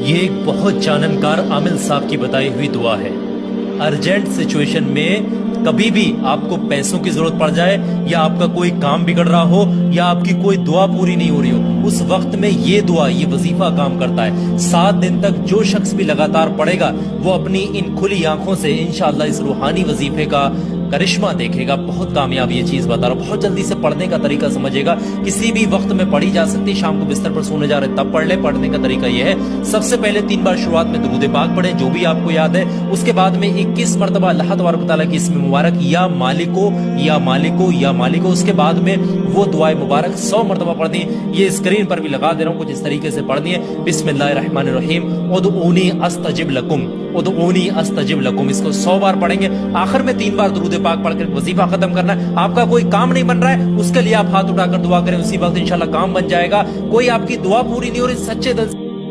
ये एक बहुत जाननकार आमिल साहब की बताई हुई दुआ है। अर्जेंट सिचुएशन में कभी भी आपको पैसों की जरूरत पड़ जाए या आपका कोई काम बिगड़ रहा हो या आपकी कोई दुआ पूरी नहीं हो रही हो, उस वक्त में ये दुआ, ये वजीफा काम करता है। 7 दिन तक जो शख्स भी लगातार पढ़ेगा वो अपनी इन खुली आंखों से इंशाअल्लाह इस रूहानी वजीफे का करिश्मा देखेगा। बहुत कामयाब ये चीज बता रहा हूं। बहुत जल्दी से पढ़ने का तरीका समझेगा। किसी भी वक्त में पढ़ी जा सकती है। शाम को बिस्तर पर सोने जा रहे तब पढ़ ले। पढ़ने का तरीका यह है, सबसे पहले 3 बार शुरुआत में दुरूद पाक पढ़े जो भी आपको याद है। उसके बाद में 21 मरतबा अल्लाह तबारक व तआला की इसमें मुबारक या मालिको या मालिको या मालिको। उसके बाद में वो दुआए मुबारक 100 मरतबा पढ़नी है। ये स्क्रीन पर भी लगा दे रहा हूं, कुछ इस तरीके से पढ़नी है। बिस्मिल्लाहिर्रहमानिर्रहीम उदऊनी अस्तजिब लकुम, उदऊनी अस्तजिब लकुम। इसको 100 बार पढ़ेंगे। आखिर में 3 बार दुरूद पाक पढ़कर वजीफा खत्म करना है। आपका कोई काम नहीं बन रहा है, उसके लिए आप हाथ उठाकर दुआ करें, उसी वक्त इंशाल्लाह काम बन जाएगा। कोई आपकी दुआ पूरी नहीं हो रही, सच्चे दिल